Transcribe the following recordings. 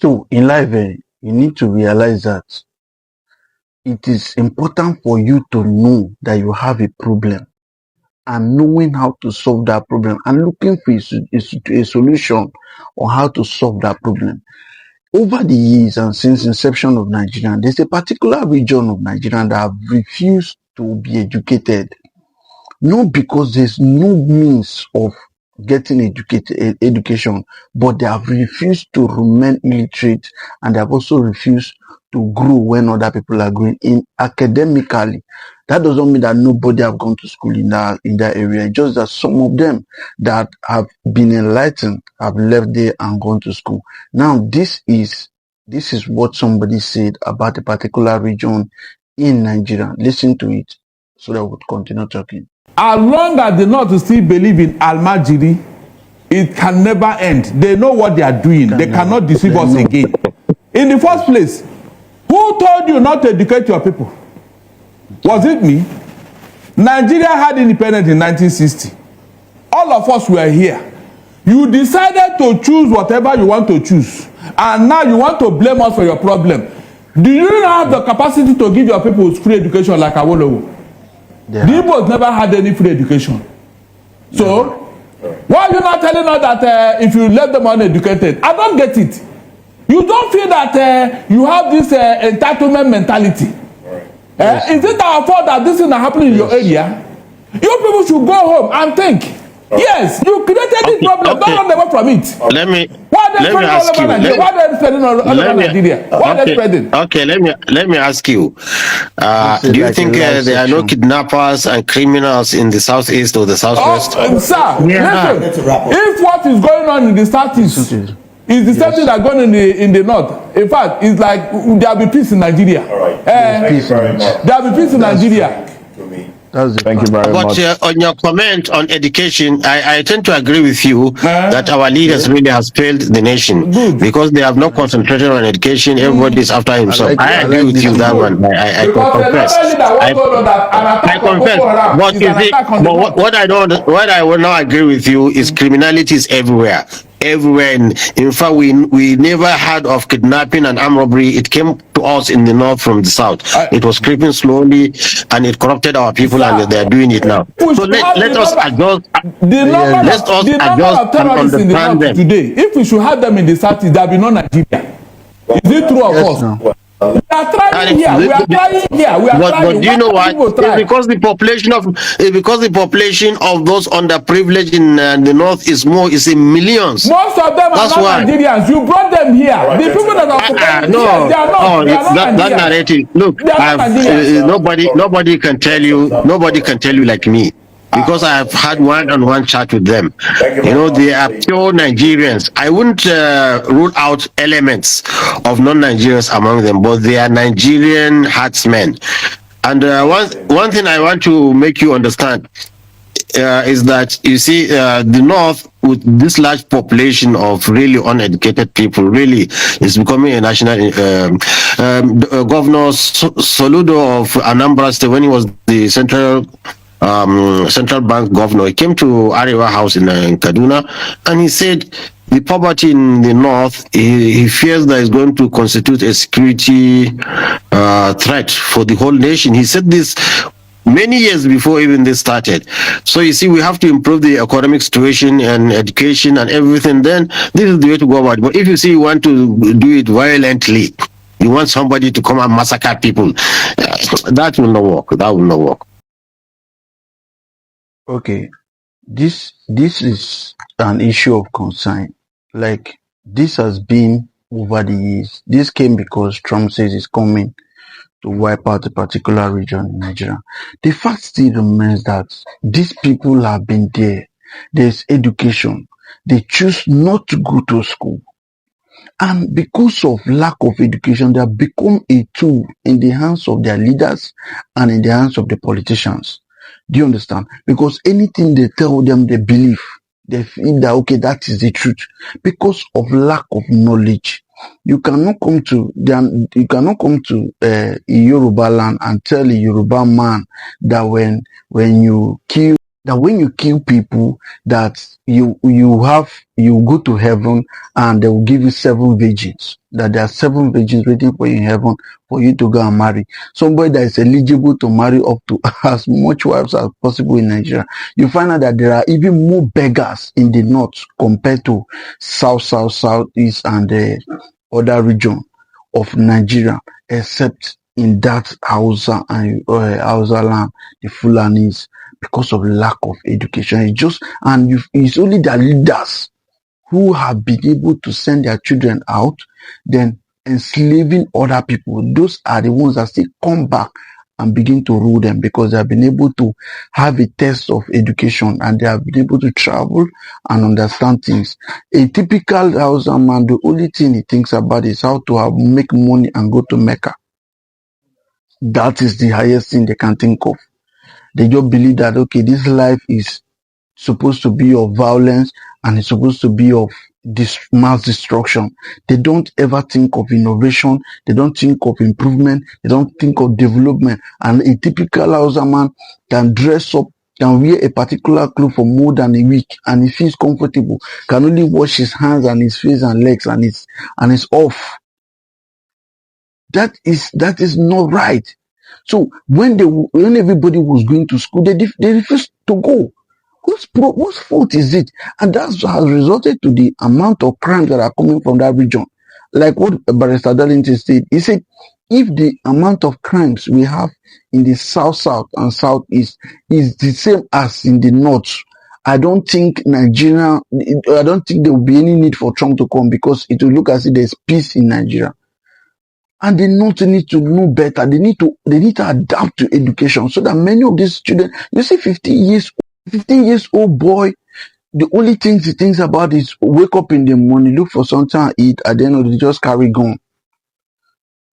So in life, you need to realize that it is important for you to know that you have a problem and knowing how to solve that problem and looking for a solution on how to solve that problem. Over the years and since inception of Nigeria, there's a particular region of Nigeria that have refused to be educated. Not because there's no means of getting education, but they have refused to remain illiterate, and they have also refused to grow when other people are growing in academically. That doesn't mean that nobody have gone to school in that area. It's just that some of them that have been enlightened have left there and gone to school. Now this is what somebody said about a particular region in Nigeria. Listen to it so that we'll continue talking. As long as the North still believe in Almajiri, it can never end. They know what they are doing. They cannot deceive us again. In the first place, who told you not to educate your people? Was it me? Nigeria had independence in 1960. All of us were here. You decided to choose whatever you want to choose. And now you want to blame us for your problem. Do you have the capacity to give your people free education like Awolowo? Yeah. The Igbos never had any free education. So, why are you not telling us that if you let them uneducated? I don't get it. You don't feel that you have this entitlement mentality. Right. Is it our fault that this is not happening in your area? You people should go home and think. Yes, you created this problem. Don't run away from it. Let me ask you. Why are they spreading all over Nigeria? Why are they spreading? Okay, let me ask you. Do you think there are no kidnappers and criminals in the southeast or the southwest? Sir, listen. If what is going on in the southeast is the same thing that going on in the north, in fact, it's like there will be peace in Nigeria. All right. Thank you very much. There will be peace in Nigeria. Thank you very much. But on your comment on education, I tend to agree with you that our leaders really has failed the nation because they have not concentrated on education. Everybody is after himself. I agree with you that one. I confess. I confess. But you see, what I will not agree with you is criminality is everywhere. Everywhere. In fact, we never heard of kidnapping and armed robbery. It came to us in the north from the south. It was creeping slowly, and it corrupted our people, and they are doing it now. So let us adjust. Let us adjust and understand them. Today, if we should have them in the south, there will be no Nigeria. Is it true or false? No. We are trying here. We are trying here. We are but trying. But do you know why? It's because the population of those underprivileged in the north is in millions. Most of them are not Nigerians. You brought them here. The people that are no, they are not. That narrative. Look, nobody can tell you. Nobody can tell you like me. Because I have had one-on-one chat with them. They are pure Nigerians. I wouldn't rule out elements of non-Nigerians among them, but they are Nigerian herdsmen. And one thing I want to make you understand is that, you see, the North, with this large population of really uneducated people, really is becoming a national. Governor Soludo of Anambra State, when he was the central bank governor, he came to Arewa House in Kaduna, and he said the poverty in the north, he fears that is going to constitute a security threat for the whole nation. He said this many years before even this started. So you see, we have to improve the economic situation and education and everything. Then this is the way to go about it. But if you see you want to do it violently, you want somebody to come and massacre people, that will not work. That will not work. Okay, this is an issue of concern. Like, this has been over the years. This came because Trump says he's coming to wipe out a particular region in Nigeria. The fact still remains that these people have been there. There's education. They choose not to go to school. And because of lack of education, they have become a tool in the hands of their leaders and in the hands of the politicians. Do you understand? Because anything they tell them, they believe. They feel that, okay, that is the truth. Because of lack of knowledge, you cannot come to Yoruba land and tell a Yoruba man that when you kill that when you kill people, that you go to heaven and they will give you 7 virgins, that there are 7 virgins waiting for you in heaven for you to go and marry somebody that is eligible to marry up to as much wives as possible in Nigeria. You find out that there are even more beggars in the north compared to southeast and the other region of Nigeria, except in that Hausa and Hausa land, the Fulanis, because of lack of education. It's only the leaders who have been able to send their children out, then enslaving other people. Those are the ones that still come back and begin to rule them, because they have been able to have a test of education and they have been able to travel and understand things. A typical Hausa man, the only thing he thinks about is how to make money and go to Mecca. That is the highest thing they can think of. They just believe that, okay, this life is supposed to be of violence and it's supposed to be of mass destruction. They don't ever think of innovation. They don't think of improvement. They don't think of development. And a typical Hausa man can dress up, can wear a particular clothes for more than a week and he feels comfortable, can only wash his hands and his face and legs and it's off. That is not right. So when everybody was going to school, they refused to go. Whose fault is it? And that has resulted to the amount of crimes that are coming from that region. Like what Barrister Darlington said, he said, if the amount of crimes we have in the south and southeast is the same as in the north, I don't think there will be any need for Trump to come, because it will look as if there's peace in Nigeria. And they need to know better. They need to adapt to education, so that many of these children, you see 15 years old boy, the only things he thinks about is wake up in the morning, look for something to eat, at the end of the day, just carry gun.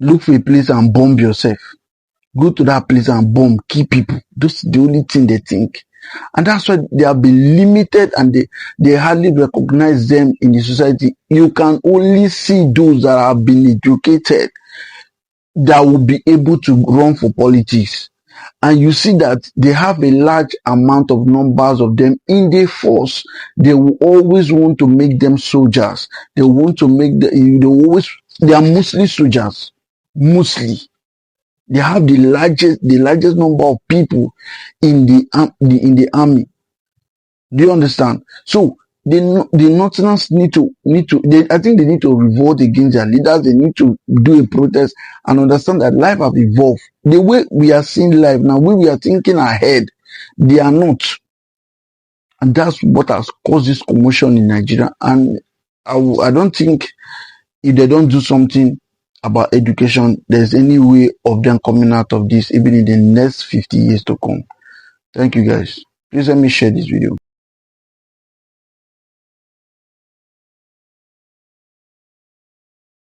Look for a place and bomb yourself. Go to that place and bomb, kill people. That's the only thing they think. And that's why they have been limited and they hardly recognize them in the society. You can only see those that have been educated that will be able to run for politics. And you see that they have a large amount of numbers of them in the force. They will always want to make them soldiers. They want to make they are mostly soldiers. Mostly. They have the largest number of people in the army. Do you understand? So the Northerners I think they need to revolt against their leaders. They need to do a protest and understand that life have evolved. The way we are seeing life now, we are thinking ahead, they are not. And that's what has caused this commotion in Nigeria. And I don't think if they don't do something about education, there's any way of them coming out of this, even in the next 50 years to come. Thank you guys. Please let me share this video.